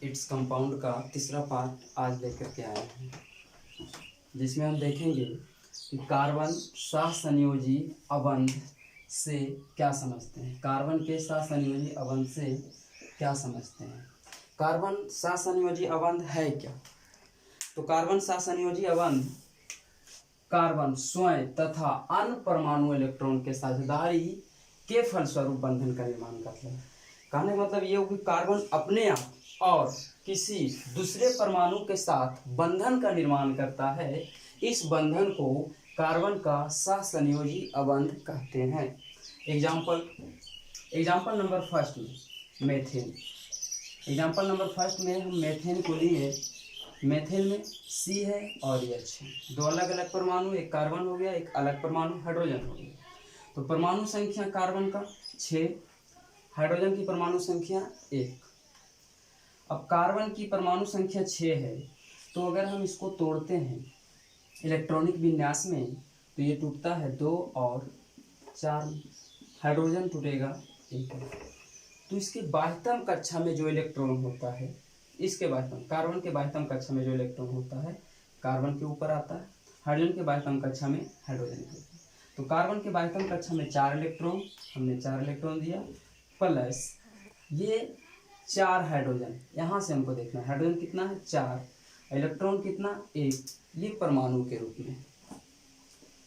Its compound का तीसरा part आज लेकर के आए हैं, जिसमें हम देखेंगे कि कार्बन सहसंयोजी अबंध से क्या समझते हैं। कार्बन के सहसंयोजी अबंध से क्या समझते हैं। कार्बन सहसंयोजी अबंध है क्या? तो कार्बन सहसंयोजी अबंध कार्बन स्वयं तथा अन्य परमाणु इलेक्ट्रॉन के साझेदारी के फलस्वरूप बंधन का निर्माण करते हैं। कहने का मतलब ये हो कि कार्बन अपने आप और किसी दूसरे परमाणु के साथ बंधन का निर्माण करता है। इस बंधन को कार्बन का सहसंयोजी अबंध कहते हैं। एग्जाम्पल नंबर फर्स्ट में मेथेन। एग्जाम्पल नंबर फर्स्ट में हम मेथेन को लिए। मेथेन में C है और H है, दो अलग अलग परमाणु, एक कार्बन हो गया, एक अलग परमाणु हाइड्रोजन हो गया। तो परमाणु संख्या कार्बन का 6, हाइड्रोजन की परमाणु संख्या 1। अब कार्बन की परमाणु संख्या 6 है, तो अगर हम इसको तोड़ते हैं इलेक्ट्रॉनिक विन्यास में तो ये टूटता है 2 और 4, हाइड्रोजन टूटेगा 1। तो इसके बाह्यतम कक्षा में जो इलेक्ट्रॉन होता है, इसके बाह्यतम कार्बन के बाह्यतम कक्षा में जो इलेक्ट्रॉन होता है कार्बन के ऊपर आता है, हाइड्रोजन के बाह्यतम कक्षा में हाइड्रोजन के ऊपर। तो कार्बन के बाह्यतम कक्षा में 4 इलेक्ट्रॉन, हमने 4 इलेक्ट्रॉन दिया, प्लस ये 4 हाइड्रोजन। यहाँ से हमको देखना है हाइड्रोजन कितना है 4, इलेक्ट्रॉन कितना 1, ये परमाणु के रूप में।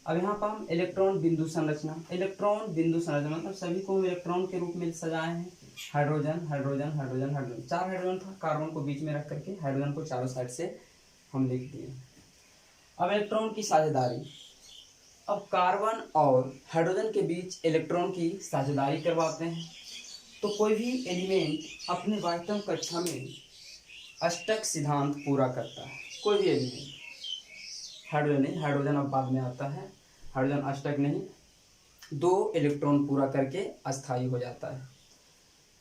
अब यहाँ पर हम इलेक्ट्रॉन बिंदु संरचना मतलब सभी को हम इलेक्ट्रॉन के रूप में सजाए हैं। Hydrogen hydrogen hydrogen hydrogen, 4 hydrogen था, कार्बन को बीच में रख करके हाइड्रोजन को चारों साइड से हम लिख दिए। अब इलेक्ट्रॉन की साझेदारी। अब कार्बन और हाइड्रोजन के बीच इलेक्ट्रॉन की साझेदारी करवाते हैं। तो कोई भी एलिमेंट अपने बाह्यतम कक्षा में अष्टक सिद्धांत पूरा करता है। कोई भी एलिमेंट, हाइड्रोजन नहीं, हाइड्रोजन अब बाद में आता है, हाइड्रोजन अष्टक नहीं, 2 इलेक्ट्रॉन पूरा करके अस्थायी हो जाता है।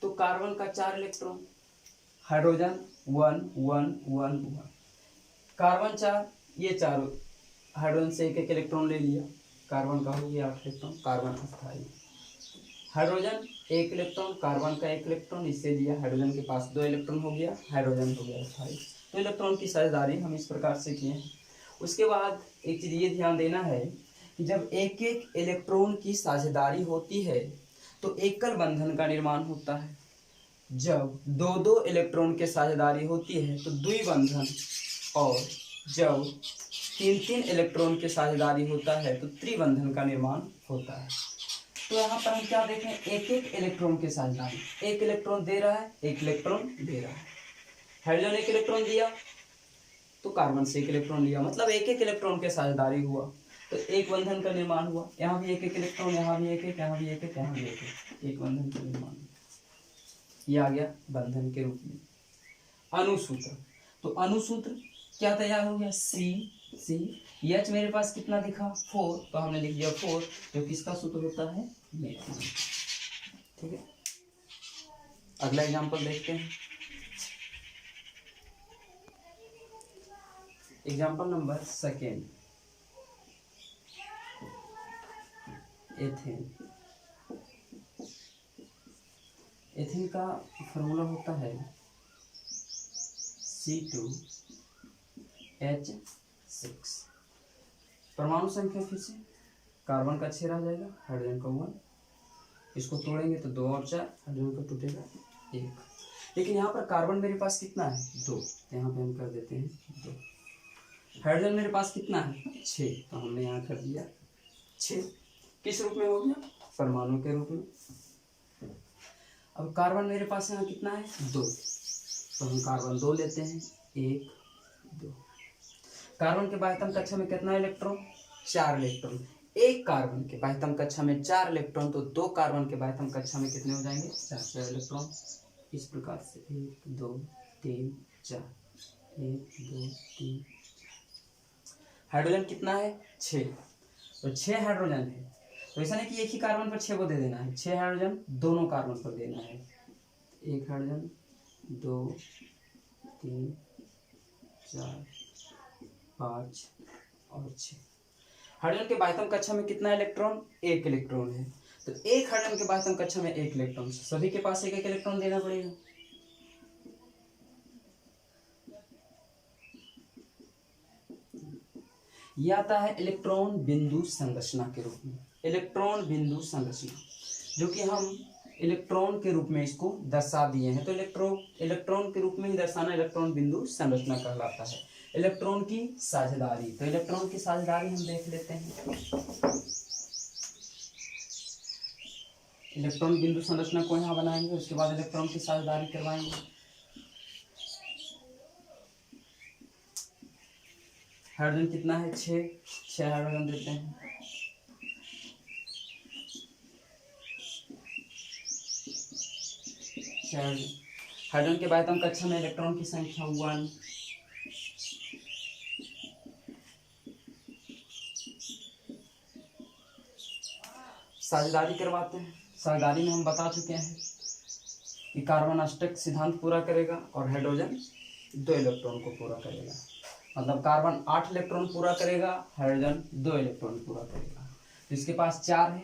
तो कार्बन का 4 इलेक्ट्रॉन, हाइड्रोजन 1 1 1 1, कार्बन 4, ये चारों हाइड्रोजन से एक इलेक्ट्रॉन ले लिया, कार्बन का हो गया 8 इलेक्ट्रॉन, कार्बन अस्थायी। हाइड्रोजन 1 इलेक्ट्रॉन, कार्बन का 1 इलेक्ट्रॉन, इससे लिया, हाइड्रोजन के पास 2 इलेक्ट्रॉन हो गया, हाइड्रोजन हो गया अस्थायी। तो इलेक्ट्रॉन की साझेदारी हम इस प्रकार से किए हैं। उसके बाद एक चीज़ ये ध्यान देना है कि जब एक एक इलेक्ट्रॉन की साझेदारी होती है तो एकल बंधन का निर्माण होता है। जब 2-2 इलेक्ट्रॉन के साझेदारी होती है तो द्विबंधन, और जब 3-3 इलेक्ट्रॉन के साझेदारी होता है तो त्रिबंधन का निर्माण होता है। तो यहाँ पर हम क्या देखें, एक एक इलेक्ट्रॉन के साझेदारी, एक इलेक्ट्रॉन दे रहा है, एक इलेक्ट्रॉन दे रहा है। हाइड्रोजन 1 इलेक्ट्रॉन दिया तो कार्बन से 1 इलेक्ट्रॉन लिया, मतलब एक एक इलेक्ट्रॉन के साझेदारी हुआ तो एक बंधन का निर्माण हुआ। यहाँ भी एक एक इलेक्ट्रॉन, यहाँ भी एक एक, यहाँ भी एक एक, यहाँ भी एक बंधन का निर्माण। ये आ गया बंधन के रूप में। अणुसूत्र। तो अणुसूत्र क्या तैयार हो गया, C H मेरे पास कितना दिखा 4, तो हमने लिख दिया 4, जो किसका सूत्र होता है मेथेन। ठीक है, अगला एग्जांपल देखते हैं। Example number 2, ethane. एथेन का फॉर्मूला होता है C2H6। परमाणु संख्या फिर से कार्बन का 6 रह जाएगा, हाइड्रोजन का 1, इसको तोड़ेंगे तो 2 और 4, हाइड्रोजन का टूटेगा 1। लेकिन यहाँ पर कार्बन मेरे पास कितना है 2, यहाँ पे हम कर देते हैं 2। हाइड्रोजन मेरे पास कितना है 6, तो हमने यहाँ कर दिया 6। किस रूप में हो गया, परमाणु के रूप में। अब कार्बन मेरे पास यहाँ कितना है 2, तो हम कार्बन 2 लेते हैं, 1 2। कार्बन के बाह्यतम कक्षा में कितना इलेक्ट्रॉन, 4 इलेक्ट्रॉन। एक कार्बन के बाह्यतम कक्षा में 4 इलेक्ट्रॉन, तो 2 कार्बन के बाह्यतम कक्षा में कितने हो जाएंगे 4 इलेक्ट्रॉन। इस प्रकार से 1 2 3 4, 1 2 3। हाइड्रोजन कितना है 6, तो 6 हाइड्रोजन है, तो ऐसा नहीं कि एक ही कार्बन पर 6 को दे देना है, 6 हाइड्रोजन दोनों कार्बन पर देना है। 1 हाइड्रोजन 2 3 4 5 और 6। हाइड्रोजन के बाह्यतम कक्षा में कितना इलेक्ट्रॉन, 1 इलेक्ट्रॉन है, तो एक हाइड्रोजन के बाह्यतम कक्षा में 1 इलेक्ट्रॉन, सभी के पास 1 1 इलेक्ट्रॉन देना पड़ेगा। ये आता है इलेक्ट्रॉन बिंदु संरचना के रूप में, इलेक्ट्रॉन बिंदु संरचना, जो कि हम इलेक्ट्रॉन के रूप में इसको दर्शा दिए हैं। तो इलेक्ट्रॉन के रूप में ही दर्शाना इलेक्ट्रॉन बिंदु संरचना कहलाता है। इलेक्ट्रॉन की साझेदारी, तो इलेक्ट्रॉन की साझेदारी हम देख लेते हैं। इलेक्ट्रॉन बिंदु संरचना को यहाँ बनाएंगे, उसके बाद इलेक्ट्रॉन की साझेदारी करवाएंगे। हाइड्रोजन कितना है? 6 हाइड्रोजन देते हैं। हाइड्रोजन के बाद हम कक्षा में इलेक्ट्रॉन की संख्या 1, साझेदारी करवाते हैं। साझेदारी में हम बता चुके हैं कि कार्बन अष्टक सिद्धांत पूरा करेगा और हाइड्रोजन 2 इलेक्ट्रॉन को पूरा करेगा। मतलब कार्बन 8 इलेक्ट्रॉन पूरा करेगा, हाइड्रोजन 2 इलेक्ट्रॉन पूरा करेगा। तो इसके पास 4 है,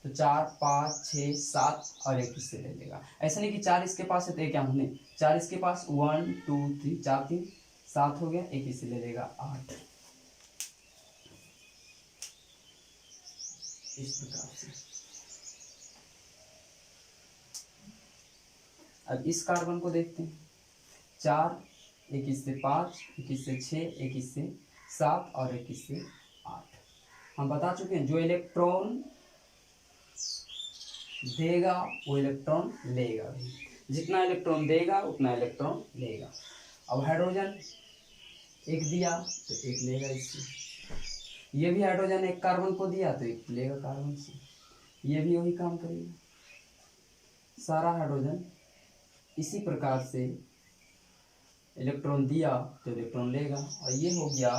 तो 4, 5, 6, 7 और 1 इससे ले लेगा। ऐसा नहीं कि 4 इसके पास है तो एक यहाँ नहीं, 4 इसके पास 1 2 3 4 3 7 हो गया, 1 इससे ले लेगा 8। इस प्रकार से। अब इस कार्बन को देखते हैं। 4, 1 इससे 5, 1 इससे 6, 1 इससे 7 और 1 इससे 8। हम बता चुके हैं जो इलेक्ट्रॉन देगा वो इलेक्ट्रॉन लेगा भी, जितना इलेक्ट्रॉन देगा उतना इलेक्ट्रॉन लेगा। अब हाइड्रोजन 1 दिया तो 1 लेगा इससे। ये भी हाइड्रोजन 1 कार्बन को दिया तो 1 लेगा कार्बन से। ये भी वही काम करेगा। सारा हाइड्रोजन इसी प्रकार से इलेक्ट्रॉन दिया तो इलेक्ट्रॉन लेगा। और ये हो गया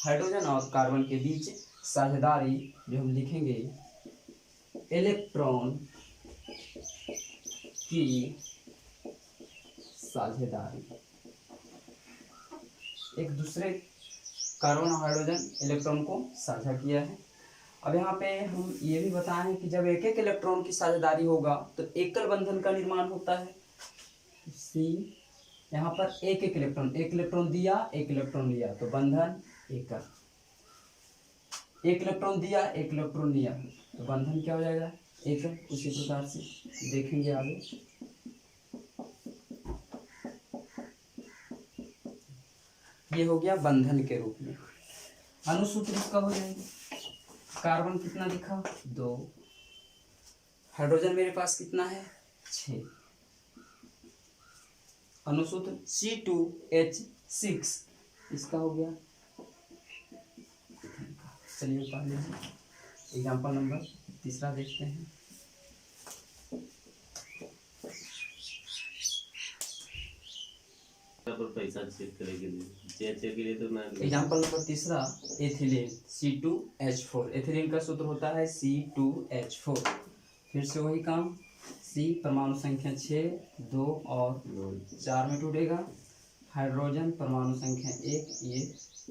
हाइड्रोजन और कार्बन के बीच साझेदारी, जो हम लिखेंगे इलेक्ट्रॉन की साझेदारी। एक दूसरे कार्बन और हाइड्रोजन इलेक्ट्रॉन को साझा किया है। अब यहाँ पे हम ये भी बताएं कि जब एक एक इलेक्ट्रॉन की साझेदारी होगा तो एकल बंधन का निर्माण होता है। सी यहाँ पर एक इलेक्ट्रॉन दिया, 1 इलेक्ट्रॉन लिया तो बंधन एकल। 1 इलेक्ट्रॉन दिया, 1 इलेक्ट्रॉन लिया तो बंधन क्या हो जाएगा? एकल। उसी प्रकार से देखेंगे आगे। ये हो गया बंधन के रूप में। अनुसूत्र इसका हो जाएगा। कार्बन कितना दिखा? 2। हाइड्रोजन मेरे पास कितना है? 6। अनुसूत्र C2H6 इसका हो गया। चलिए पहले एग्जाम्पल नंबर 3 देखते हैं। पैसा चेक करने के लिए तो मैं example number 3 ethylene C2H4। Ethylene का सूत्र होता है C2H4। फिर से वही काम, C परमाणु संख्या 6, 2 और 4 में टूटेगा। हाइड्रोजन परमाणु संख्या 1, ये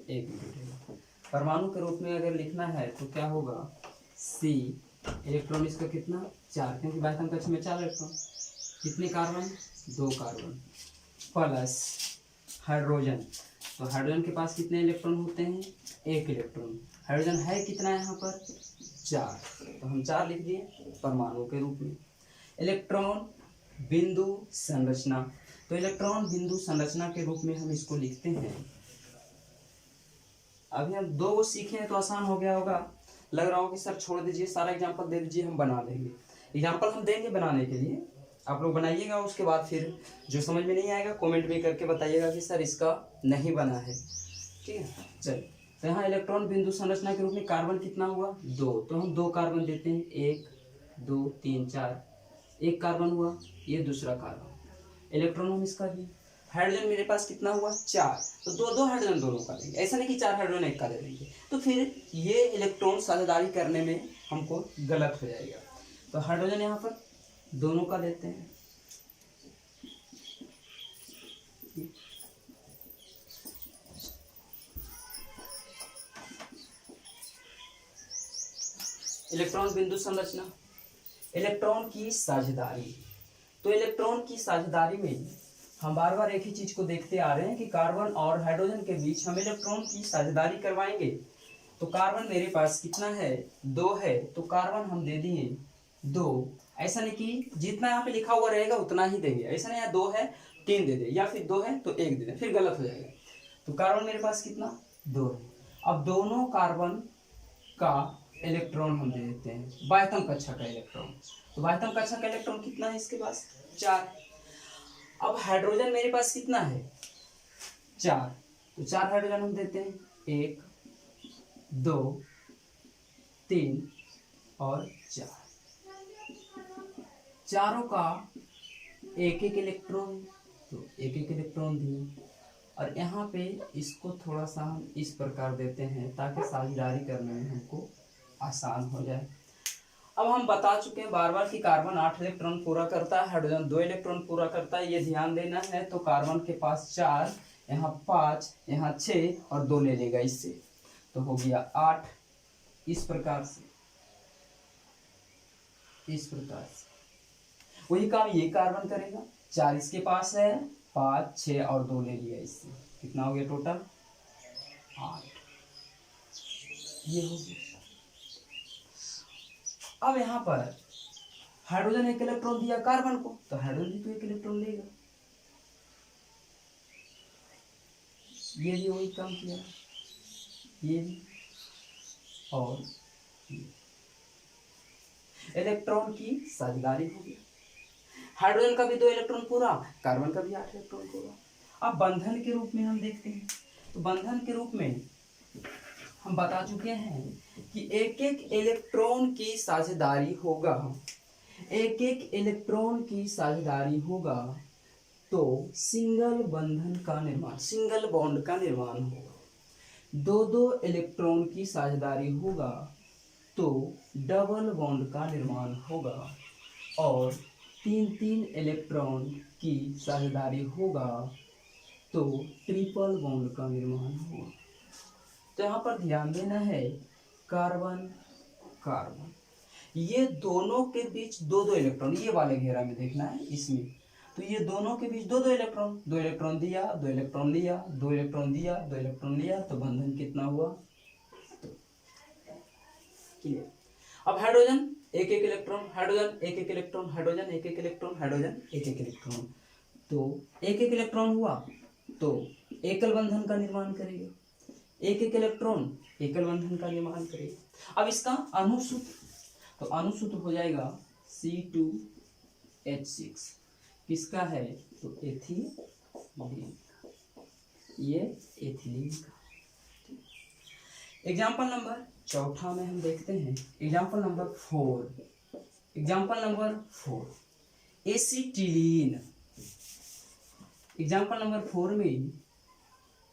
1 में टूटेगा। परमाणु के रूप में अगर लिखना है तो क्या होगा? C इलेक्ट्रॉन इसका कितना? 4, क्योंकि बाह्यतम कक्ष में 4 इलेक्ट्रॉन। कितने कार्बन? 2 carbon plus hydrogen. तो हाइड्रोजन के पास कितने इलेक्ट्रॉन होते हैं? 1 इलेक्ट्रॉन। हाइड्रोजन है कितना यहाँ पर? 4, तो हम 4 लिख दिए परमाणु के रूप में। इलेक्ट्रॉन बिंदु संरचना, तो इलेक्ट्रॉन बिंदु संरचना के रूप में हम इसको लिखते हैं। अभी हम 2 सीखे हैं तो आसान हो गया होगा। लग रहा हो कि सर छोड़ दीजिए, सारा एग्जाम्पल दे दीजिए, हम बना देंगे। एग्जाम्पल हम देंगे बनाने के लिए, आप लोग बनाइएगा। उसके बाद फिर जो समझ में नहीं आएगा कमेंट में करके बताइएगा कि सर इसका नहीं बना है। ठीक है, चलिए। तो यहाँ इलेक्ट्रॉन बिंदु संरचना के रूप में कार्बन कितना हुआ? 2, तो हम 2 कार्बन देते हैं। 1 2 3 4, 1 कार्बन हुआ, ये दूसरा कार्बन। इलेक्ट्रॉन हम इसका दिए। हाइड्रोजन मेरे पास कितना हुआ? 4, तो 2 हाइड्रोजन दोनों का देंगे। ऐसा नहीं कि 4 हाइड्रोजन 1 का दे देंगे, तो फिर ये इलेक्ट्रॉन साझेदारी करने में हमको गलत हो जाएगा। तो हाइड्रोजन यहाँ पर दोनों का देते हैं। इलेक्ट्रॉन बिंदु संरचना, इलेक्ट्रॉन की साझेदारी। तो इलेक्ट्रॉन की साझेदारी में हम बार बार एक ही चीज को देखते आ रहे हैं कि कार्बन और हाइड्रोजन के बीच हम इलेक्ट्रॉन की साझेदारी करवाएंगे। तो कार्बन मेरे पास कितना है, 2 है, तो कार्बन हम दे दिए 2। ऐसा नहीं कि जितना यहाँ पे लिखा हुआ रहेगा उतना ही देंगे, ऐसा नहीं यहाँ 2 है 3 दे दे, या फिर 2 है तो 1 दे दे, फिर गलत हो जाएगा। तो कार्बन मेरे पास कितना, 2 है। अब दोनों कार्बन का इलेक्ट्रॉन हम दे देते हैं, बाह्यतम कक्षा का इलेक्ट्रॉन। तो बाह्यतम कक्षा का इलेक्ट्रॉन कितना है इसके पास, 4। अब हाइड्रोजन मेरे पास कितना है, 4। तो 4 हाइड्रोजन हम देते हैं, 1 2 3 और 4। चारों का एक एक इलेक्ट्रॉन, तो एक एक इलेक्ट्रॉन दिए। और यहाँ पे इसको थोड़ा सा हम इस प्रकार देते हैं ताकि साझेदारी करने में हमको आसान हो जाए। अब हम बता चुके हैं बार बार कि कार्बन 8 इलेक्ट्रॉन पूरा करता है, हाइड्रोजन 2 इलेक्ट्रॉन पूरा करता है, ये ध्यान देना है। तो कार्बन के पास 4, यहाँ 5, यहाँ 6 और 2 ले लेगा इससे, तो हो गया 8। इस प्रकार से वही काम ये कार्बन करेगा। 4 इसके पास है, 5 6 और 2 ले लिया इससे, कितना हो गया टोटल, 8। ये हो गया। अब यहाँ पर हाइड्रोजन 1 इलेक्ट्रॉन दिया कार्बन को, तो हाइड्रोजन भी तो 1 इलेक्ट्रॉन लेगा। ये भी वही काम किया, ये भी और ये। इलेक्ट्रॉन की साझेदारी होगी। हाइड्रोजन का भी 2 इलेक्ट्रॉन पूरा, कार्बन का भी 8 इलेक्ट्रॉन पूरा। अब बंधन के रूप में हम देखते हैं, तो बंधन के रूप में हम बता चुके हैं कि एक एक इलेक्ट्रॉन की साझेदारी होगा, एक एक इलेक्ट्रॉन की साझेदारी होगा तो सिंगल बंधन का निर्माण, सिंगल बॉन्ड का निर्माण होगा। 2 इलेक्ट्रॉन की साझेदारी होगा तो डबल बॉन्ड का निर्माण होगा, और 3 इलेक्ट्रॉन की साझेदारी होगा तो ट्रिपल बॉन्ड का निर्माण होगा। तो यहाँ पर ध्यान देना है, कार्बन कार्बन ये दोनों के बीच 2 इलेक्ट्रॉन, ये वाले घेरा में देखना है इसमें, तो ये दोनों के बीच 2 इलेक्ट्रॉन, 2 इलेक्ट्रॉन दिया, 2 इलेक्ट्रॉन लिया, 2 इलेक्ट्रॉन दिया, 2 इलेक्ट्रॉन लिया, तो बंधन कितना हुआ, क्लियर। अब hydrogen 1 electron, hydrogen 1 electron, hydrogen 1 electron, hydrogen 1 electron, तो 1 इलेक्ट्रॉन हुआ तो एकल बंधन का निर्माण करेगा, 1 इलेक्ट्रॉन एकल बंधन का निर्माण करेगा। अब इसका अणुसूत्र, तो अणुसूत्र हो जाएगा C2H6, किसका है, तो एथिलीन, ये एथिलीन का। एग्जाम्पल नंबर 4 में हम देखते हैं, example number 4 acetylene. Example number 4 में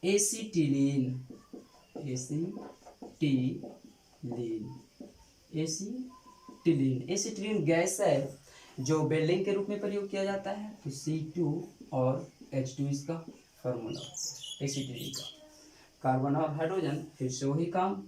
एसिटिलीन, एसिटिलीन गैस है जो वेल्डिंग के रूप में प्रयोग किया जाता है, तो C2 और H2 इसका फॉर्मूला एसिटिलीन का। कार्बन और हाइड्रोजन फिर से वही काम।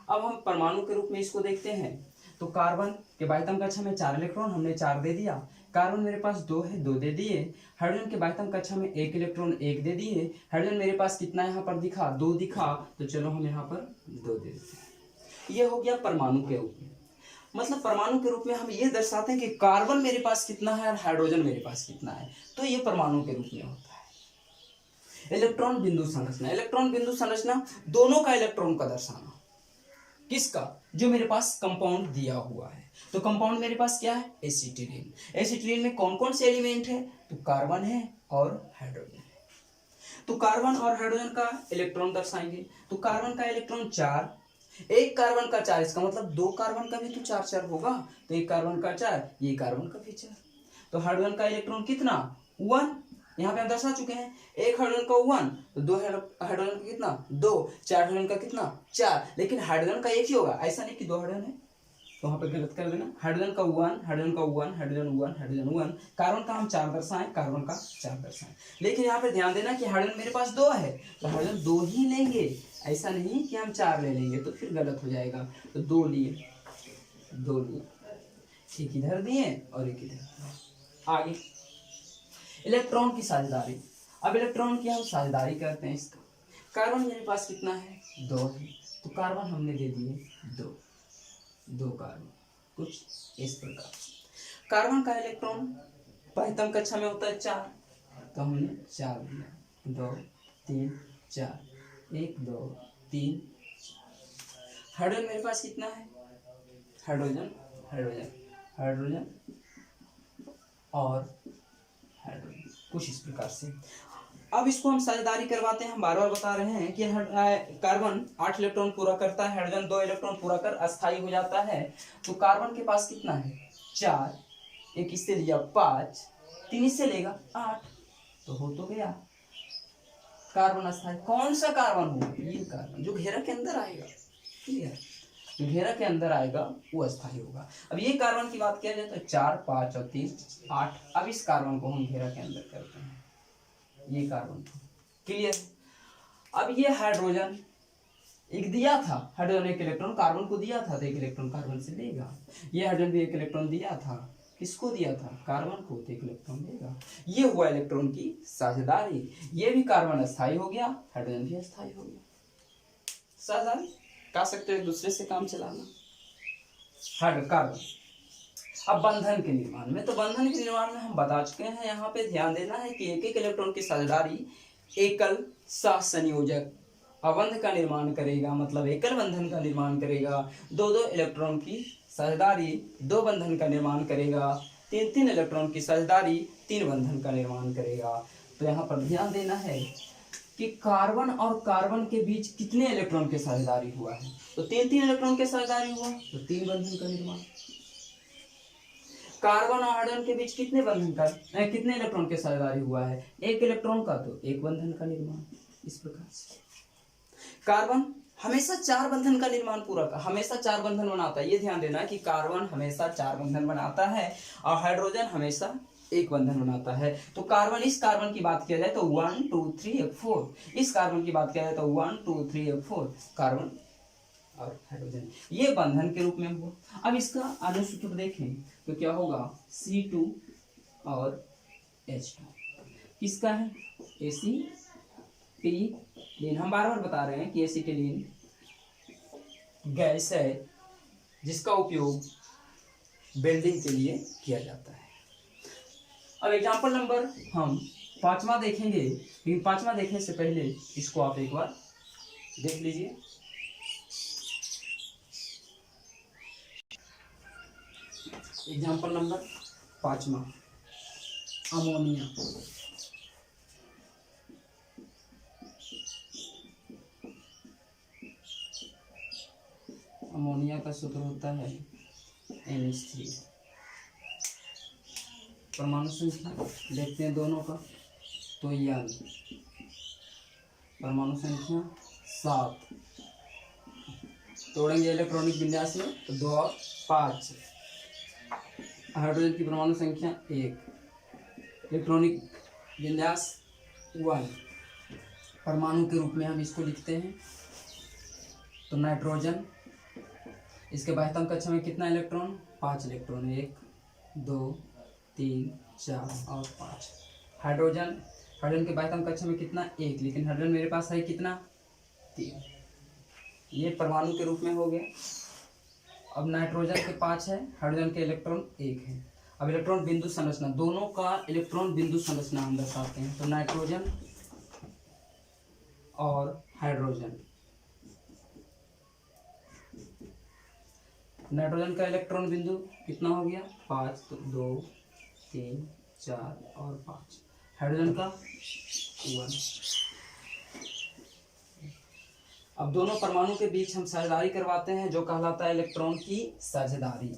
अब हम परमाणु के रूप में इसको देखते हैं, तो कार्बन के बाह्यतम कक्षा में 4 इलेक्ट्रॉन, हमने 4 दे दिया। कार्बन मेरे पास 2 है, 2 दे दिए। हाइड्रोजन के बाह्यतम कक्षा में 1 इलेक्ट्रॉन, 1 दे दिए। हाइड्रोजन मेरे पास कितना यहाँ पर दिखा, 2 दिखा, तो चलो हम यहाँ पर 2 दे देते हैं। ये हो गया परमाणु के रूप में। मतलब परमाणु के रूप में हम ये दर्शाते हैं कि कार्बन मेरे पास कितना है और हाइड्रोजन मेरे पास कितना है, तो ये परमाणु के रूप में होता है। इलेक्ट्रॉन बिंदु संरचना, इलेक्ट्रॉन बिंदु संरचना दोनों का इलेक्ट्रॉन का दर्शाना, किसका, जो मेरे पास कंपाउंड दिया हुआ है। तो कंपाउंड मेरे पास क्या है, एसिटिलीन। एसिटिलीन में कौन कौन से एलिमेंट है, तो कार्बन है और हाइड्रोजन है। तो कार्बन और हाइड्रोजन का इलेक्ट्रॉन दर्शाएंगे, तो कार्बन का इलेक्ट्रॉन 4, एक कार्बन का 4, इसका मतलब 2 कार्बन का भी तो 4 होगा, तो एक कार्बन का 4, ये कार्बन का भी 4। तो हाइड्रोजन का इलेक्ट्रॉन कितना, 1, यहाँ पे हम दर्शा चुके हैं। एक हाइड्रोजन का 1, तो 2 हाइड्रोजन का कितना, 2, 4 हाइड्रोजन का कितना, 4, लेकिन हाइड्रोजन का एक ही होगा, ऐसा नहीं कि 2 हाइड्रोजन है, तो वहाँ पे गलत कर देना। हाइड्रोजन का 1, हाइड्रोजन का 1, हाइड्रोजन 1, हाइड्रोजन 1, कार्बन का हम 4 दर्शाएं, कार्बन का 4 दर्शाएं। लेकिन यहाँ पे ध्यान देना कि हाइड्रोजन मेरे पास 2 है, तो हाइड्रोजन 2 ही लेंगे, ऐसा नहीं कि हम 4 ले लेंगे, तो फिर गलत हो जाएगा। तो 2 लिए, 2 लिए, एक इधर दिए और एक इधर। आगे इलेक्ट्रॉन की साझेदारी। अब इलेक्ट्रॉन की हम साझेदारी करते हैं इसका। कार्बन मेरे पास कितना है, 2 है, तो कार्बन हमने दे दिए 2 कार्बन, कुछ इस प्रकार से। कार्बन का इलेक्ट्रॉन पहतम कक्षा में होता है 4, तो हमने 4 दिया, 2 3 4, 1 2 3। हाइड्रोजन मेरे पास कितना है, हाइड्रोजन हाइड्रोजन हाइड्रोजन और हाइड्रोजन, कुछ इस प्रकार से। अब इसको हम साझेदारी करवाते हैं। हम बार बार बता रहे हैं कि कार्बन 8 इलेक्ट्रॉन पूरा करता है, हाइड्रोजन 2 इलेक्ट्रॉन पूरा कर अस्थायी हो जाता है। तो कार्बन के पास कितना है, 4, एक इससे लिया 5, 3 इससे लेगा 8, तो हो तो गया कार्बन अस्थायी। कौन सा कार्बन होगा, ये कार्बन जो घेरा के अंदर आएगा, क्लियर, जो घेरा के अंदर आएगा वो अस्थायी होगा। अब ये कार्बन की बात किया जाए तो 4 5 और 3 8। अब इस कार्बन को हम घेरा के अंदर करते हैं, ये कार्बन, क्लियर। अब ये हाइड्रोजन एक दिया था, हाइड्रोजन 1 इलेक्ट्रॉन कार्बन को दिया था, तो 1 इलेक्ट्रॉन कार्बन से लेगा। ये हाइड्रोजन भी 1 इलेक्ट्रॉन दिया था, किसको दिया था, कार्बन को, तो 1 इलेक्ट्रॉन लेगा। ये हुआ इलेक्ट्रॉन की साझेदारी। ये भी कार्बन अस्थायी हो गया, हाइड्रोजन भी अस्थायी हो गया। साझेदारी कह सकते हो एक दूसरे से काम चलाना। कार्बन। अब बंधन के निर्माण में, तो बंधन के निर्माण में हम बता चुके हैं, यहाँ पे ध्यान देना है कि एक इलेक्ट्रॉन की साझेदारी एकल सह संयोजक अबंध का निर्माण करेगा, मतलब एकल बंधन का निर्माण करेगा। 2 इलेक्ट्रॉन की साझेदारी 2 बंधन का निर्माण करेगा। 3 इलेक्ट्रॉन की साझेदारी 3 बंधन का निर्माण करेगा। तो यहाँ पर ध्यान देना है कि कार्बन और कार्बन के बीच कितने इलेक्ट्रॉन की साझेदारी हुआ है, तो 3 इलेक्ट्रॉन की साझेदारी हुआ, तो 3 बंधन का निर्माण। कार्बन और हाइड्रोजन के बीच कितने कितने इलेक्ट्रॉन की साझेदारी हुआ है, 1 इलेक्ट्रॉन का, तो 1 बंधन का निर्माण। इस प्रकार से कार्बन हमेशा 4 बंधन का निर्माण हमेशा 4 बंधन बनाता है। ये ध्यान देना कि कार्बन हमेशा 4 बंधन बनाता है और हाइड्रोजन हमेशा 1 बंधन बनाता है। तो कार्बन, इस कार्बन की बात किया जाए तो 1 2 3 4, इस कार्बन की बात किया जाए तो 1 2 3 4 कार्बन और हाइड्रोजन, ये बंधन के रूप में हुआ। अब इसका आगे सूत्र देखें तो क्या होगा, C2 और H2 किसका है, एसिटिलीन। हम बार बार बता रहे हैं कि एसिटिलीन गैस है जिसका उपयोग वेल्डिंग के लिए किया जाता है। अब एग्जांपल नंबर हम 5वां देखेंगे, लेकिन 5वां देखने से पहले इसको आप एक बार देख लीजिए। एग्जांपल नंबर 5वां, अमोनिया। अमोनिया का सूत्र होता है NH3। परमाणु संख्या देखते हैं दोनों का, तो N, परमाणु संख्या 7, तोड़ेंगे इलेक्ट्रॉनिक विन्यास में तो 2 और 5। हाइड्रोजन की परमाणु संख्या 1, इलेक्ट्रॉनिक विन्यास 1, परमाणु के रूप में हम इसको लिखते हैं। तो नाइट्रोजन, इसके बाह्यतम कक्षा में कितना इलेक्ट्रॉन, 5 इलेक्ट्रॉन, 1 2 3 4 और 5। हाइड्रोजन, हाइड्रोजन के बाह्यतम कक्षा में कितना, 1, लेकिन हाइड्रोजन मेरे पास है कितना, 3। ये परमाणु के रूप में हो गया। अब नाइट्रोजन के 5 है, हाइड्रोजन के इलेक्ट्रॉन 1 है। अब इलेक्ट्रॉन बिंदु संरचना, दोनों का इलेक्ट्रॉन बिंदु संरचना हम दर्शाते हैं। तो नाइट्रोजन और हाइड्रोजन, नाइट्रोजन का इलेक्ट्रॉन बिंदु कितना हो गया, 5, तो 2 3 4 और 5। हाइड्रोजन का 1। अब दोनों परमाणु के बीच हम साझेदारी करवाते हैं जो कहलाता है इलेक्ट्रॉन की साझेदारी।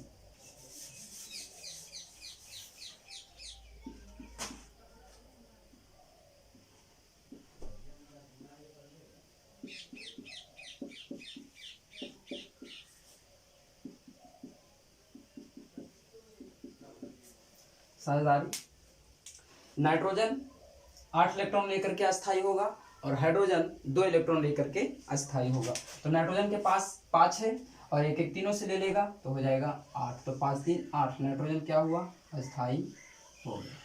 साझेदारी, नाइट्रोजन 8 इलेक्ट्रॉन लेकर के अस्थायी होगा और हाइड्रोजन 2 इलेक्ट्रॉन लेकर के अस्थायी होगा। तो नाइट्रोजन के पास 5 है और एक एक तीनों से ले लेगा तो हो जाएगा 8, तो 5 3 8, नाइट्रोजन क्या हुआ, अस्थायी हो गया।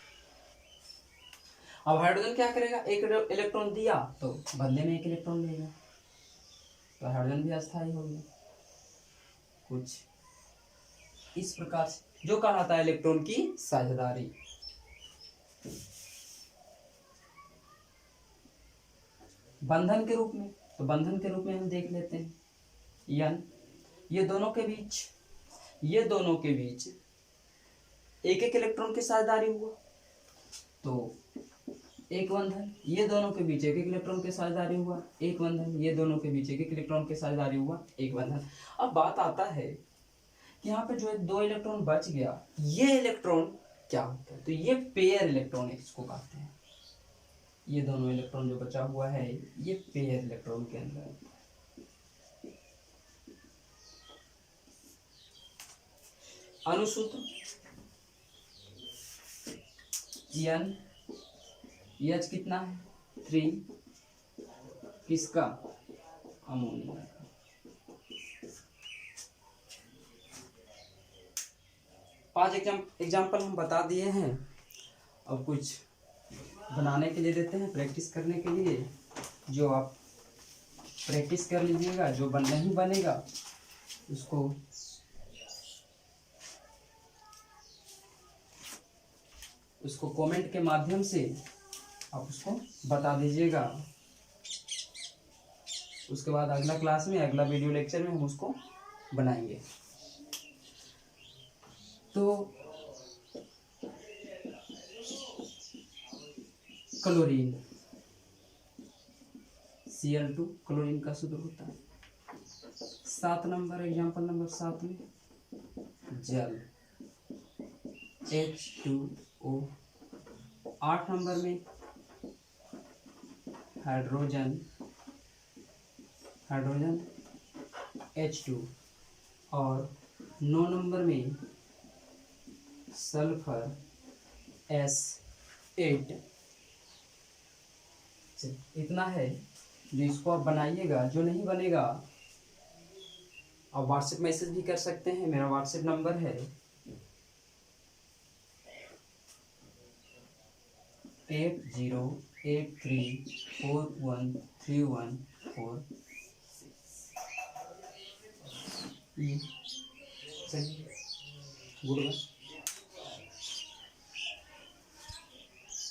अब हाइड्रोजन क्या करेगा, एक इलेक्ट्रॉन दिया तो बदले में एक इलेक्ट्रॉन लेगा, तो हाइड्रोजन भी अस्थायी हो गया। कुछ इस प्रकार से जो कहलाता है इलेक्ट्रॉन की साझेदारी। बंधन के रूप में, तो बंधन के रूप में हम देख लेते हैं यन, ये दोनों के बीच एक एक इलेक्ट्रॉन की साझेदारी हुआ तो एक बंधन, ये दोनों के बीच एक एक इलेक्ट्रॉन की साझेदारी हुआ एक बंधन, ये दोनों के बीच एक एक इलेक्ट्रॉन की साझेदारी हुआ एक बंधन। अब बात आता है कि यहाँ पे जो दो इलेक्ट्रॉन बच गया, ये इलेक्ट्रॉन क्या होता है, तो ये पेयर इलेक्ट्रॉन इसको कहते हैं। ये दोनों इलेक्ट्रॉन जो बचा हुआ है ये पेयर इलेक्ट्रॉन के अंदर। अणुसूत्र एन, एच कितना है 3, किसका, अमोनिया का। पांच एग्जाम्पल हम बता दिए हैं। अब कुछ बनाने के लिए देते हैं, प्रैक्टिस करने के लिए, जो आप प्रैक्टिस कर लीजिएगा, जो नहीं बनेगा उसको कमेंट के माध्यम से आप उसको बता दीजिएगा। उसके बाद अगला क्लास में, अगला वीडियो लेक्चर में हम उसको बनाएंगे। तो क्लोरीन Cl2 क्लोरीन का सूत्र होता है। 7 नंबर एग्जाम्पल नंबर 7 में जल H2O। 8 नंबर में हाइड्रोजन H2 और 9 नंबर में सल्फर S8। इतना है जो इसको आप बनाइएगा, जो नहीं बनेगा आप व्हाट्सएप मैसेज भी कर सकते हैं। मेरा व्हाट्सएप नंबर है 8083413146। Good bye.